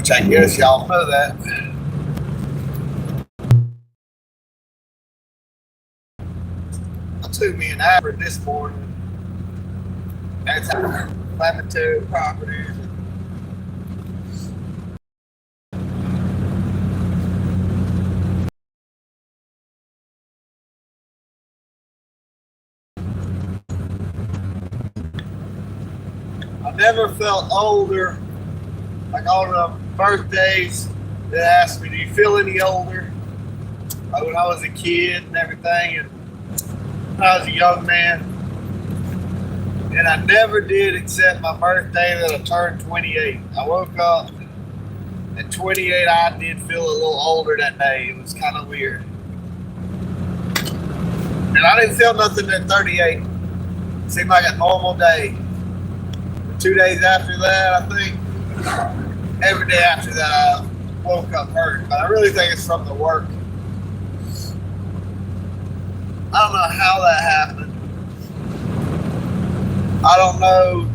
which I guess y'all know that. I took me an average this morning. That's how Lamentaire properties. I never felt older. Like on the birthdays, they asked me, "Do you feel any older?" Like when I was a kid and everything, and when I was a young man. And I never did except my birthday that I turned 28. I woke up at 28. I did feel a little older that day. It was kind of weird. And I didn't feel nothing at 38. It seemed like a normal day. 2 days after that, I think, every day after that, I woke up hurt. But I really think it's from the work. I don't know how that happened. I don't know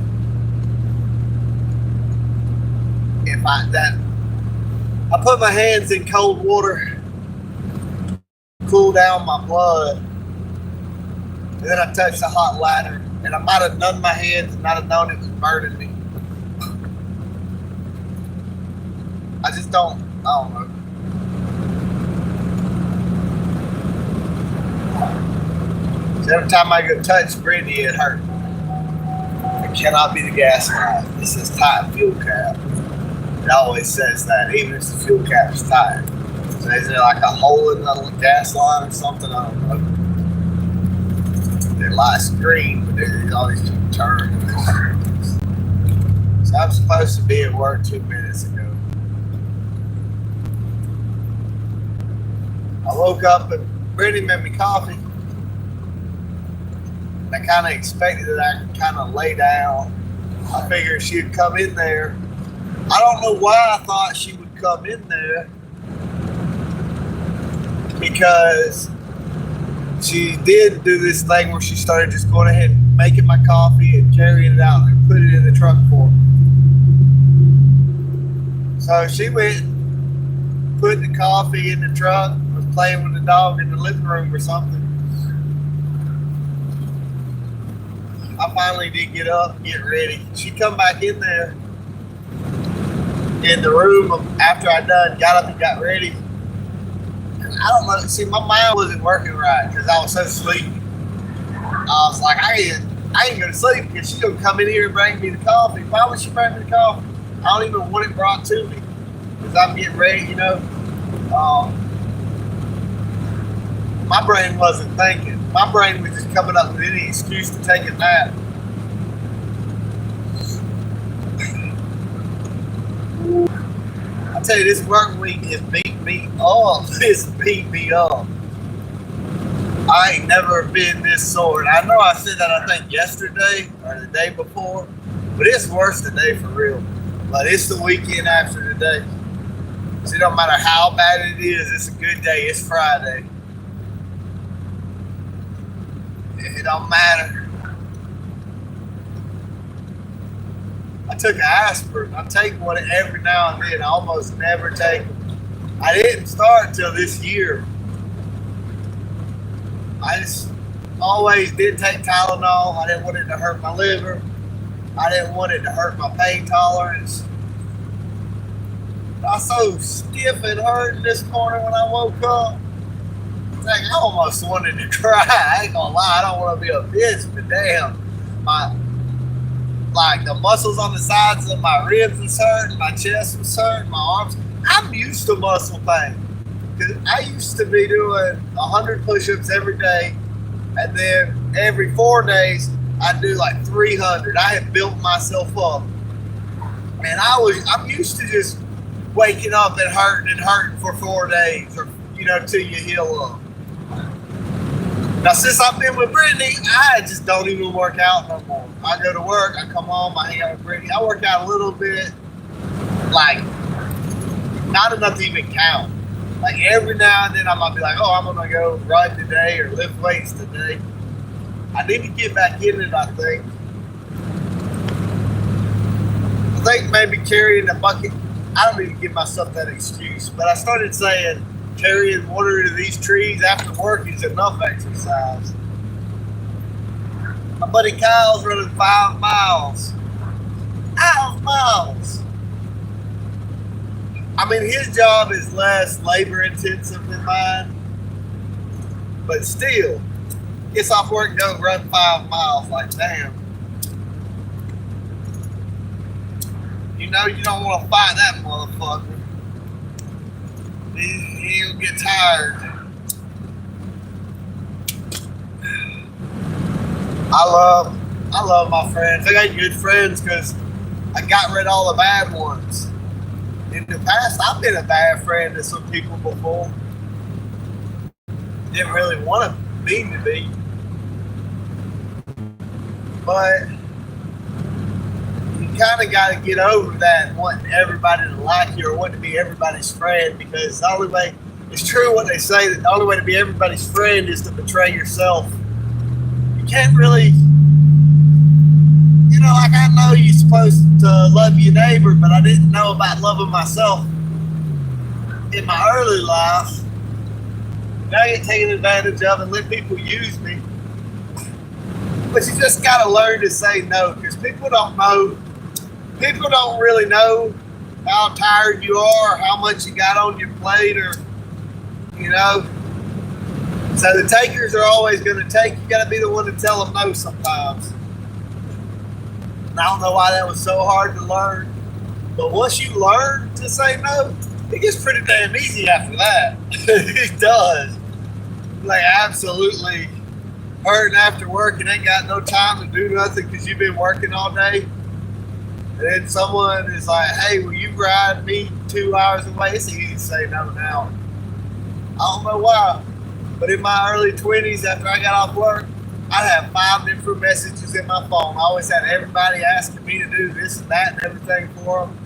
if I put my hands in cold water, cool down my blood, and then I touched the hot ladder, and I might have numbed my hands and not have known it was burning me. I don't know. So every time I go touch Brittany, it hurts. It cannot be the gas line. This is tight fuel cap. It always says that, even if the fuel cap is tight. So is there like a hole in the gas line or something? I don't know. It lights green, but it always keep turning. So I'm supposed to be at work 2 minutes ago. I woke up and Brittany made me coffee. I kind of expected that I could kind of lay down. I figured she'd come in there. I don't know why I thought she would come in there, because she did do this thing where she started just going ahead and making my coffee and carrying it out and put it in the truck for me. So she went, put the coffee in the truck, was playing with the dog in the living room or something. I finally did get up and get ready. She come back in there in the room after I done got up and got ready. And I don't know. See, my mind wasn't working right because I was so sleepy. I was like, I ain't gonna sleep because she's gonna come in here and bring me the coffee. Why would she bring me the coffee? I don't even want it brought to me because I'm getting ready. You know, my brain wasn't thinking. My brain was just coming up with any excuse to take a nap. I tell you, this work week has beat me up. It's beat me up. I ain't never been this sore. I know I said that I think yesterday or the day before, but it's worse today for real. But it's the weekend after today. So it don't matter how bad it is, it's a good day. It's Friday. It don't matter. I took an aspirin. I take one every now and then. I almost never take them. I didn't start till this year. I just always did take Tylenol. I didn't want it to hurt my liver. I didn't want it to hurt my pain tolerance. I was so stiff and hurting this morning when I woke up. Like, I almost wanted to cry. I ain't gonna lie, I don't want to be a bitch, but damn, the muscles on the sides of my ribs was hurting, my chest was hurting, my arms. I'm used to muscle pain because I used to be doing 100 push-ups every day, and then every 4 days I do like 300. I had built myself up, and I'm used to just waking up and hurting for 4 days, or till you heal up. Now, since I've been with Brittany, I just don't even work out no more. I go to work, I come home, I hang out with Brittany. I work out a little bit, like, not enough to even count. Like, every now and then I might be like, I'm going to go run today or lift weights today. I need to get back in it, I think. I think maybe carrying a bucket I don't even give myself that excuse, but I started saying carrying water to these trees after work is enough exercise. My buddy Kyle's running 5 miles. 5 miles. I mean, his job is less labor intensive than mine, but still, gets off work and goes run 5 miles. Like, damn. You know you don't want to fight that motherfucker. He'll get tired. I love my friends. I got good friends because I got rid of all the bad ones. In the past, I've been a bad friend to some people before. Didn't really want to mean to be. But you kind of got to get over that wanting everybody to like you or wanting to be everybody's friend, because the only way, it's true what they say, that the only way to be everybody's friend is to betray yourself. You can't really, you know, like I know you're supposed to love your neighbor, but I didn't know about loving myself in my early life. Now I get taken advantage of and let people use me. But you just got to learn to say no, because people don't know. People don't really know how tired you are, or how much you got on your plate, or, you know. So the takers are always going to take. You got to be the one to tell them no sometimes. And I don't know why that was so hard to learn. But once you learn to say no, it gets pretty damn easy after that. It does. Like, absolutely hurting after work and ain't got no time to do nothing because you've been working all day. And then someone is like, hey, will you ride me 2 hours away? It's easy to say no now. I don't know why. But in my early 20s, after I got off work, I'd have 5 different messages in my phone. I always had everybody asking me to do this and that and everything for them.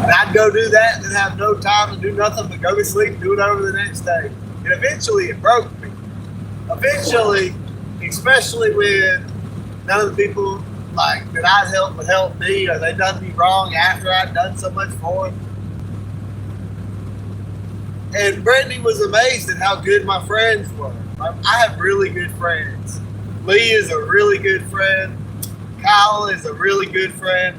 And I'd go do that and then have no time to do nothing but go to sleep and do it over the next day. And eventually it broke me. Eventually, especially when none of the people like that I'd help would help me, or they done me wrong after I'd done so much for them. And Brittany was amazed at how good my friends were. I have really good friends. Lee is a really good friend. Kyle is a really good friend.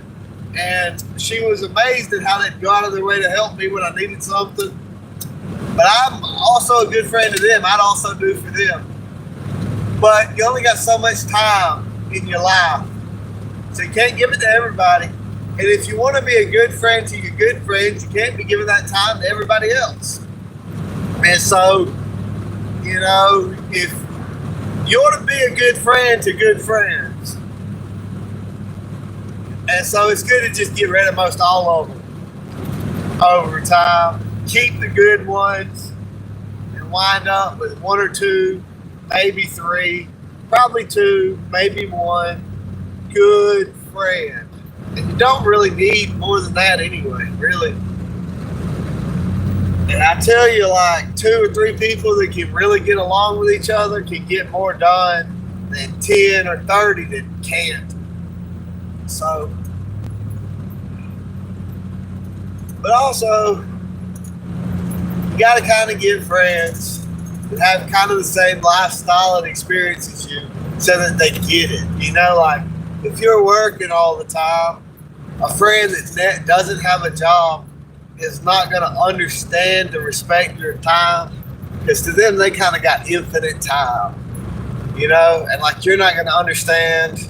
And she was amazed at how they'd go out of their way to help me when I needed something. But I'm also a good friend to them. I'd also do for them. But you only got so much time in your life. So you can't give it to everybody. And if you want to be a good friend to your good friends, you can't be giving that time to everybody else. And so, you know, if you want to be a good friend to good friends. And so it's good to just get rid of most all of them over time. Keep the good ones and wind up with 1 or 2, maybe 3, probably 2, maybe 1 good friend. And you don't really need more than that anyway, really. And I tell you, like 2 or 3 people that can really get along with each other can get more done than 10 or 30 that can't. So, but also, you got to kind of get friends that have kind of the same lifestyle and experience as you so that they get it. You know, like if you're working all the time, a friend that doesn't have a job is not going to understand to respect your time, because to them, they kind of got infinite time, you know, and like you're not going to understand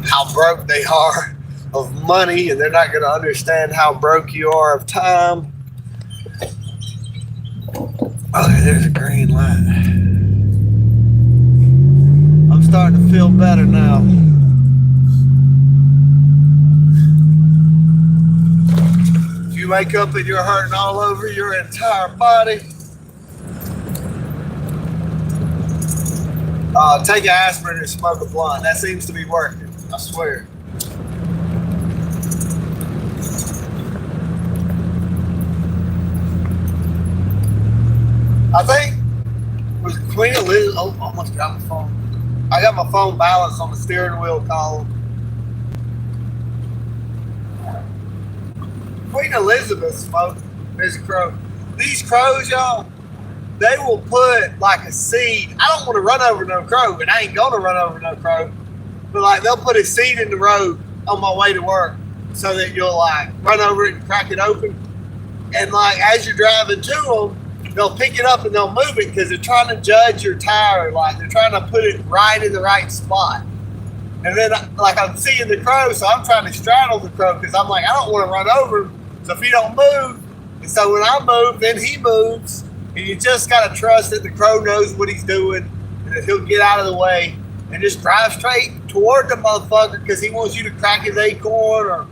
how broke they are of money, and they're not going to understand how broke you are of time. Okay, there's a green light. I'm starting to feel better now. If you wake up and you're hurting all over your entire body, take an aspirin and smoke a blunt. That seems to be working, I swear. I think was Queen Elizabeth. Oh, I almost got my phone. I got my phone balanced on the steering wheel column. Queen Elizabeth smoked as a crow. These crows, y'all, they will put like a seed. I don't want to run over no crow, and I ain't gonna run over no crow. But like they'll put a seed in the road on my way to work so that you'll like run over it and crack it open. And like as you're driving to them, they'll pick it up and they'll move it because they're trying to judge your tire. Like they're trying to put it right in the right spot. And then like I'm seeing the crow, so I'm trying to straddle the crow because I'm like, I don't want to run over him. So if he don't move, and so when I move, then he moves. And you just got to trust that the crow knows what he's doing and that he'll get out of the way and just drive straight toward the motherfucker because he wants you to crack his acorn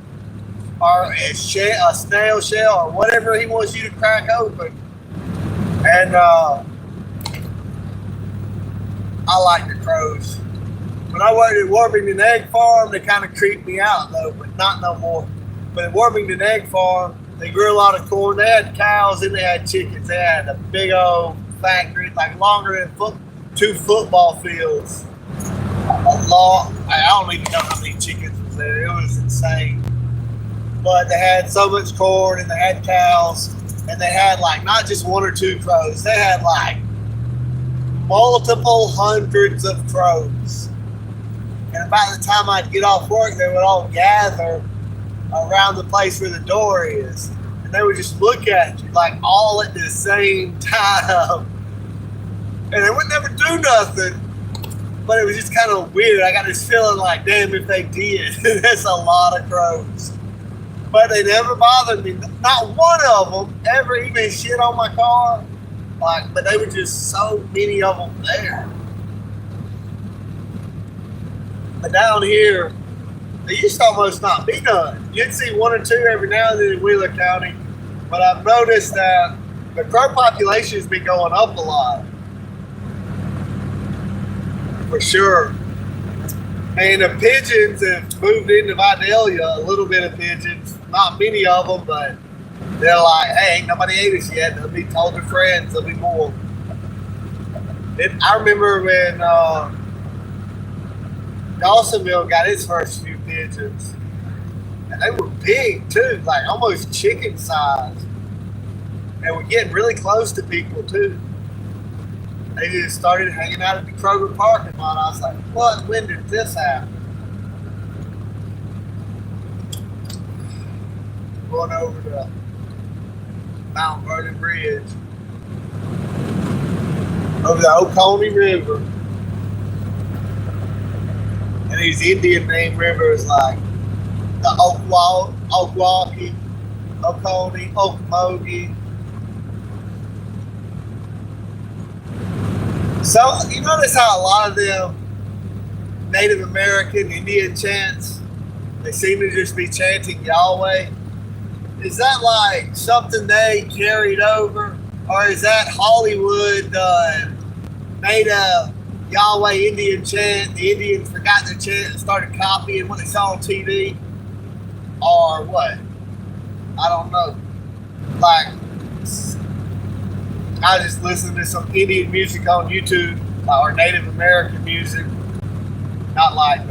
or a snail shell or whatever he wants you to crack open. And I like the crows. When I worked at Warmington Egg Farm, they kind of creeped me out though, but not no more. But at Warmington Egg Farm, they grew a lot of corn. They had cows and they had chickens. They had a big old factory, like longer than 2 football fields. I don't even know how many chickens was there. It was insane. But they had so much corn and they had cows and they had like not just 1 or 2 crows. They had like multiple hundreds of crows. And about the time I'd get off work, they would all gather around the place where the door is. And they would just look at you like all at the same time. And they would never do nothing. But it was just kind of weird. I got this feeling like, damn, if they did, that's a lot of crows. But they never bothered me. Not one of them ever even shit on my car. Like, but they were just so many of them there. But down here, there used to almost not be none. You'd see 1 or 2 every now and then in Wheeler County. But I've noticed that the crow population has been going up a lot. For sure. And the pigeons have moved into Vidalia, a little bit of pigeons. Not many of them, but they're like, hey, ain't nobody ate us yet. They'll be told their friends, there'll be more. I remember when Dawsonville got its first few pigeons. And they were big too, like almost chicken size. And we're getting really close to people too. They just started hanging out at the Kroger parking lot. I was like, what? When did this happen? Going over the Mount Vernon Bridge. Over the Oconee River. And these Indian named rivers like the Okwauke, Oconee, Okmulgee. So, you notice how a lot of them Native American Indian chants, they seem to just be chanting Yahweh. Is that like something they carried over? Or is that Hollywood made a Yahweh Indian chant? The Indians forgot their chant and started copying what they saw on TV? Or what? I don't know. Like, I just listened to some Indian music on YouTube or Native American music. Not like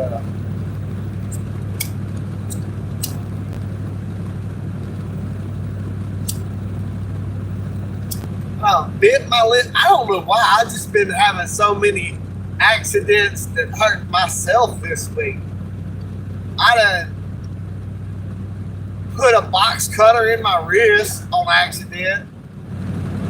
bit my lip. I don't know why. I've just been having so many accidents that hurt myself this week. I done put a box cutter in my wrist on accident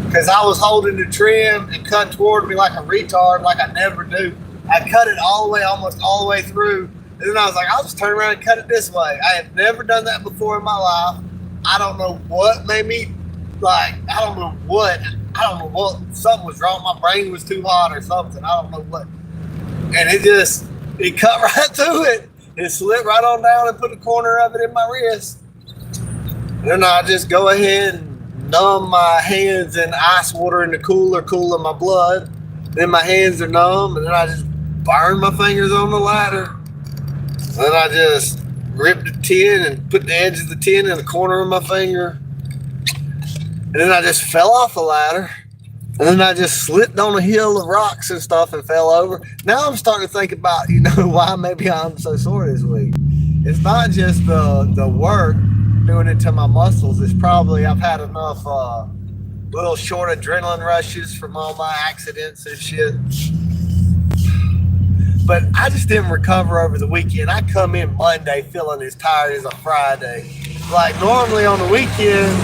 because I was holding the trim and cut toward me like a retard, like I never do. I cut it all the way, almost all the way through. And then I was like, I'll just turn around and cut it this way. I have never done that before in my life. I don't know what made me, like, I don't know what, something was wrong. My brain was too hot or something. I don't know what. And it cut right through it. It slipped right on down and put a corner of it in my wrist. And then I just go ahead and numb my hands in ice water in the cooler, cooling my blood. Then my hands are numb, and then I just burn my fingers on the ladder. Then I just ripped the tin and put the edge of the tin in the corner of my finger. And then I just fell off the ladder. And then I just slipped on a hill of rocks and stuff and fell over. Now I'm starting to think about, why maybe I'm so sore this week. It's not just the work doing it to my muscles. It's probably I've had enough little short adrenaline rushes from all my accidents and shit. But I just didn't recover over the weekend. I come in Monday feeling as tired as a Friday. Like normally on the weekend,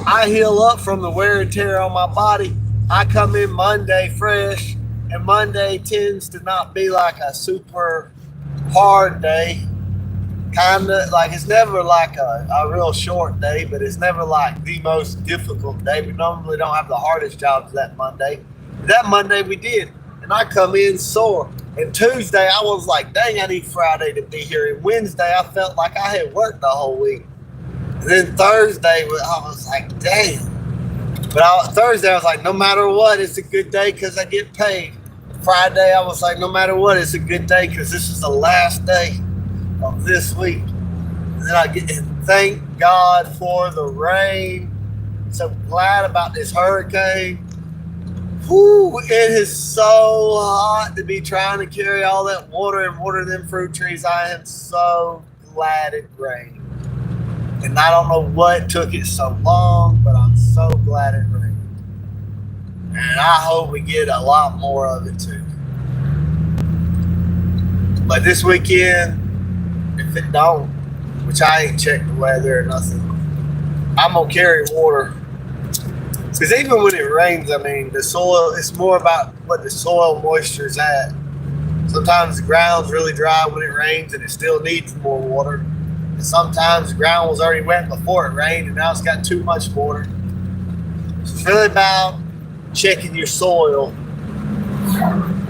I heal up from the wear and tear on my body. I come in Monday fresh, and Monday tends to not be like a super hard day. Kinda like it's never like a real short day, but it's never like the most difficult day. We normally don't have the hardest jobs that Monday. That Monday we did, and I come in sore. And Tuesday I was like, dang, I need Friday to be here. And Wednesday I felt like I had worked the whole week. And then Thursday I was like, damn. But Thursday I was like, no matter what, it's a good day because I get paid. Friday I was like, no matter what, it's a good day because this is the last day of this week. And then and thank God for the rain. So glad about this hurricane. Whew, it is so hot to be trying to carry all that water and water them fruit trees. I am so glad it rained. And I don't know what took it so long, but I'm so glad it rained. And I hope we get a lot more of it too. But this weekend, if it don't, which I ain't checked the weather or nothing, I'm gonna carry water. Because even when it rains, I mean, the soil, it's more about what the soil moisture's at. Sometimes the ground's really dry when it rains and it still needs more water. And sometimes the ground was already wet before it rained and now it's got too much water. So it's really about checking your soil.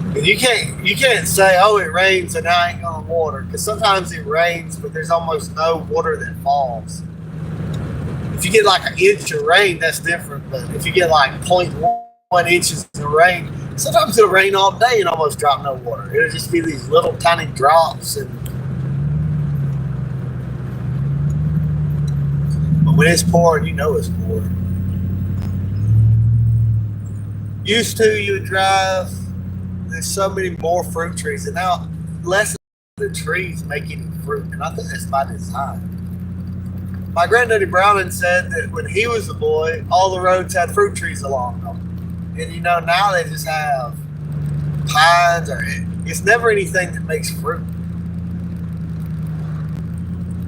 And you can't say, oh, it rains and I ain't gonna water. Because sometimes it rains, but there's almost no water that falls. If you get like an inch of rain, that's different. But if you get like 0.1 inches of rain, sometimes it'll rain all day and almost drop no water. It'll just be these little tiny drops. But when it's pouring, you know it's pouring. Used to, you would drive, there's so many more fruit trees, and now less of the trees make any fruit, and I think that's by design. My granddaddy Browning said that when he was a boy, all the roads had fruit trees along them. And you know, now they just have pines, or it's never anything that makes fruit.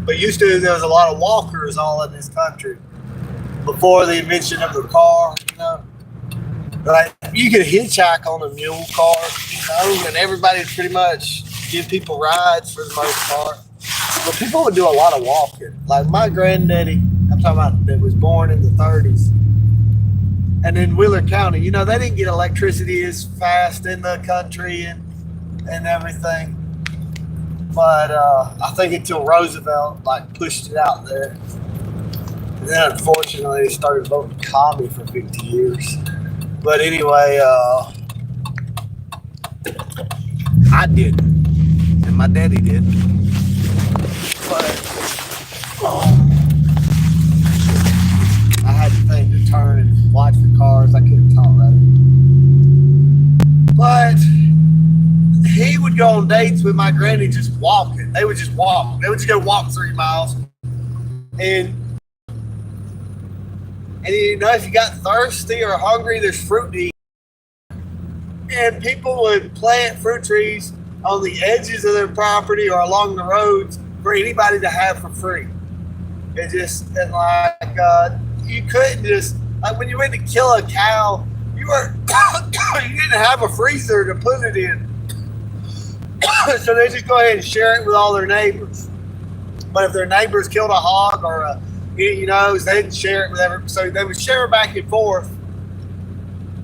But used to, there was a lot of walkers all in this country before the invention of the car, you know. Like you could hitchhike on a mule car, you know, and everybody would pretty much give people rides for the most part. But people would do a lot of walking. Like my granddaddy, I'm talking about, that was born in the 30s. And in Wheeler County, you know, they didn't get electricity as fast in the country and everything. But I think until Roosevelt like pushed it out there. And then unfortunately they started voting commie for 50 years. But anyway, I didn't. And my daddy did. But I had to think to turn and watch the cars. I couldn't talk right. But he would go on dates with my granny just walking. They would just walk. They would just go walk 3 miles. And you know, if you got thirsty or hungry, there's fruit to eat. And people would plant fruit trees on the edges of their property or along the roads for anybody to have for free. It just, and like, you couldn't just, like when you went to kill a cow, you didn't have a freezer to put it in. So they just go ahead and share it with all their neighbors. But if their neighbors killed a hog or you know, they didn't share it with everyone. So they would share back and forth.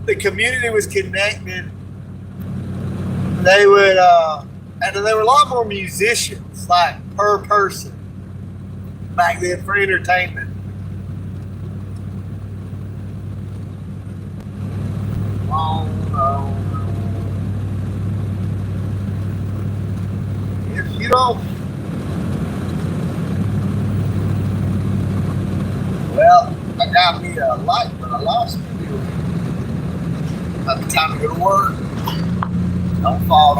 The community was connected. They would, and there were a lot more musicians, like per person, back then for entertainment. Oh no. If you don't, well, I got me a light, but I lost it. About the time to go to work. Don't fall.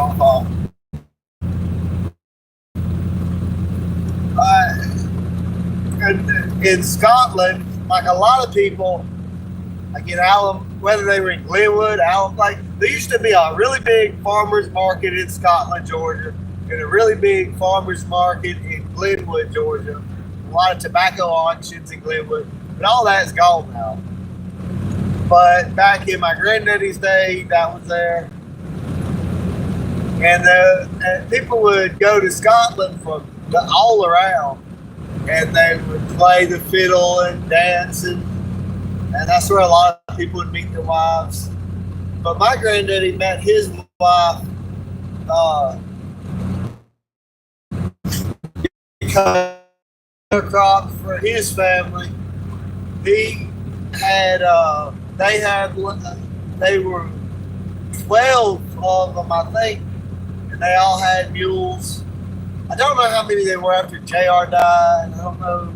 Alright. in Scotland, like a lot of people, like in Allen, whether they were in Glenwood, Allen, like there used to be a really big farmers market in Scotland, Georgia, and a really big farmers market in Glenwood, Georgia. A lot of tobacco auctions in Glenwood, but all that's gone now. But back in my granddaddy's day, that was there. And people would go to Scotland from all around, and they would play the fiddle and dance, and that's where a lot of people would meet their wives. But my granddaddy met his wife because crop for his family. He had they were 12 of them, I think, and they all had mules. I don't know how many they were after JR died. I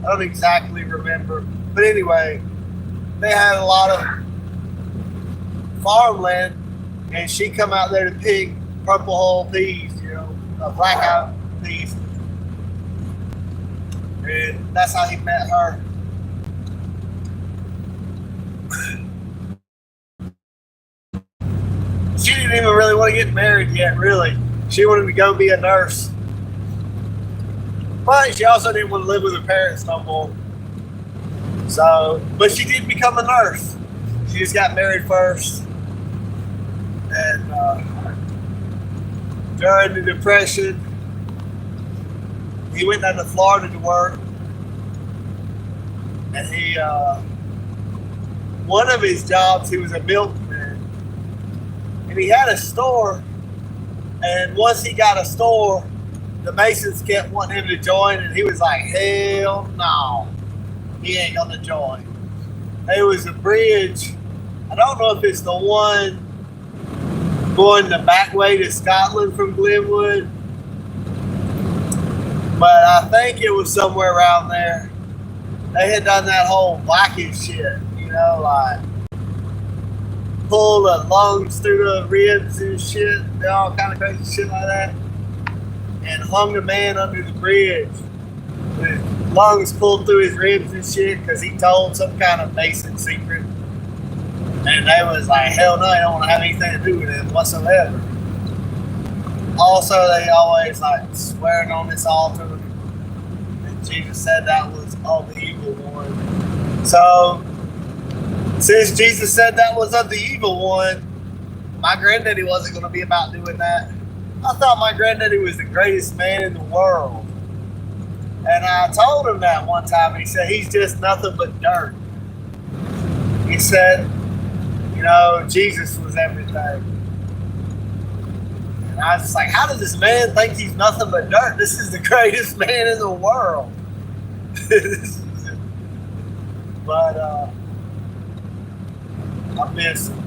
don't exactly remember. But anyway, they had a lot of farmland, and she come out there to pick purple hull peas, black eyed peas. And that's how he met her. She didn't even really want to get married yet, really. She wanted to go be a nurse. But she also didn't want to live with her parents no more. So, but she did become a nurse. She just got married first. And during the Depression, he went down to Florida to work. And one of his jobs, he was a milkman. And he had a store. And once he got a store, the Masons kept wanting him to join. And he was like, hell no. He ain't going to join. There was a bridge. I don't know if it's the one going the back way to Scotland from Glenwood. But I think it was somewhere around there. They had done that whole Viking shit, like pull the lungs through the ribs and shit, all kind of crazy shit like that, and hung the man under the bridge with lungs pulled through his ribs and shit because he told some kind of Mason secret. And they was like, hell no, they don't want to have anything to do with it whatsoever. Also, they always like swearing on this altar. And Jesus said that was of the evil one. So, since Jesus said that was of the evil one, my granddaddy wasn't going to be about doing that. I thought my granddaddy was the greatest man in the world. And I told him that one time, and he said, he's just nothing but dirt. He said, Jesus was everything. And I was just like, how does this man think he's nothing but dirt? This is the greatest man in the world. But I miss him.